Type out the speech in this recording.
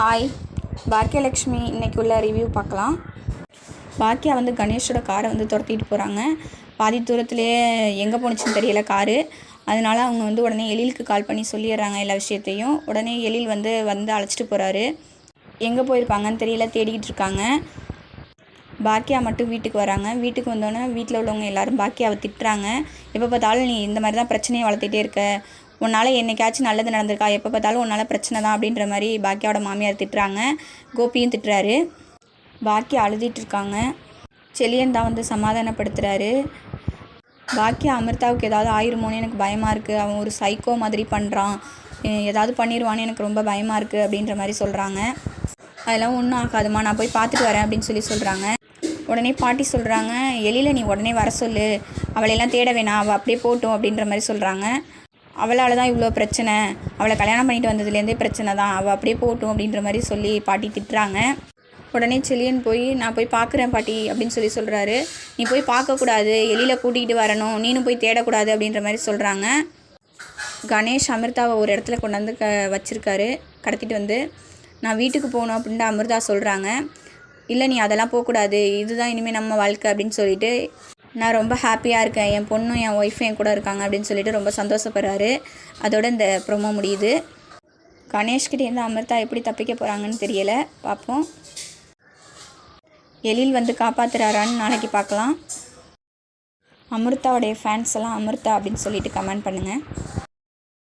Hi Bhagyalakshmi இன்றைக்கி உள்ள review பார்க்கலாம். பாக்கியா வந்து கணேஷோட காரை வந்து துரத்திட்டு போகிறாங்க. பாதி தூரத்துலேயே எங்கே போணுச்சுன்னு தெரியல காரு. அதனால அவங்க வந்து உடனே எழிலுக்கு கால் பண்ணி சொல்லிடுறாங்க எல்லா விஷயத்தையும். உடனே எழில் வந்து அழைச்சிட்டு போகிறாரு. எங்கே போயிருப்பாங்கன்னு தெரியல, தேடிக்கிட்டு இருக்காங்க. பாக்கியா மட்டும் வீட்டுக்கு வராங்க. வீட்டுக்கு வந்தோடனே வீட்டில் உள்ளவங்க எல்லோரும் பாக்கியாவை திட்டுறாங்க. எப்போ பார்த்தாலும் நீ இந்த மாதிரி தான் பிரச்சனையை வளர்த்துட்டே இருக்க, உன்னால் என்னைக்காச்சும் நல்லது நடந்திருக்கா, எப்போ பார்த்தாலும் உன்னால் பிரச்சனை தான் அப்படின்ற மாதிரி பாக்கியாவோட மாமியார் திட்டுறாங்க. கோபியும் திட்டுறாரு. பாக்கியா அழுதிட்டுருக்காங்க. செலியன் தான் வந்து சமாதானப்படுத்துகிறாரு. பாக்கியா அமிர்தாவுக்கு ஏதாவது ஆயிருமோன்னு எனக்கு பயமாக இருக்குது, அவன் ஒரு சைக்கோ மாதிரி பண்ணுறான், ஏதாவது பண்ணிடுவான்னு எனக்கு ரொம்ப பயமாக இருக்குது அப்படின்ற மாதிரி சொல்கிறாங்க. அதெல்லாம் ஒன்றும் ஆகாதுமா, நான் போய் பார்த்துட்டு வரேன் அப்படின்னு சொல்கிறாங்க. உடனே பாட்டி சொல்கிறாங்க, எழில நீ உடனே வர சொல்லு, அவளையெல்லாம் தேட வேணாம், அவள் அப்படியே போட்டும் அப்படின்ற மாதிரி சொல்கிறாங்க. அவளால் தான் இவ்வளோ பிரச்சனை, அவளை கல்யாணம் பண்ணிட்டு வந்ததுலேருந்தே பிரச்சனை தான், அவள் அப்படியே போட்டும் அப்படின்ற மாதிரி சொல்லி பாட்டி திட்டுறாங்க. உடனே செலியன் போய் நான் போய் பார்க்குறேன் பாட்டி அப்படின்னு சொல்கிறாரு. நீ போய் பார்க்கக்கூடாது, எழில கூட்டிகிட்டு வரணும், நீனும் போய் தேடக்கூடாது அப்படின்ற மாதிரி சொல்கிறாங்க. கணேஷ் அமிர்தாவை ஒரு இடத்துல கொண்டாந்து வச்சுருக்காரு, கடத்திட்டு வந்து. நான் வீட்டுக்கு போகணும் அப்படின்ட்டு அமிர்தா சொல்கிறாங்க. இல்லை நீ அதெல்லாம் போகக்கூடாது, இதுதான் இனிமேல் நம்ம வாழ்க்கை அப்படின்னு சொல்லிட்டு, நான் ரொம்ப ஹாப்பியாக இருக்கேன், என் பொண்ணும் என் ஒய்ஃபும் என் கூட இருக்காங்க அப்படின்னு சொல்லிட்டு ரொம்ப சந்தோஷப்படுறாரு. அதோட இந்த ப்ரோமோ முடியுது. கணேஷ்கிட்டேருந்து அமிர்தா எப்படி தப்பிக்க போகிறாங்கன்னு தெரியலை, பார்ப்போம். எழில் வந்து காப்பாற்றுறாரான்னு நாளைக்கு பார்க்கலாம். அமிர்தாவுடைய ஃபேன்ஸ் எல்லாம் அமிர்தா அப்படின்னு சொல்லிட்டு கமெண்ட் பண்ணுங்கள்.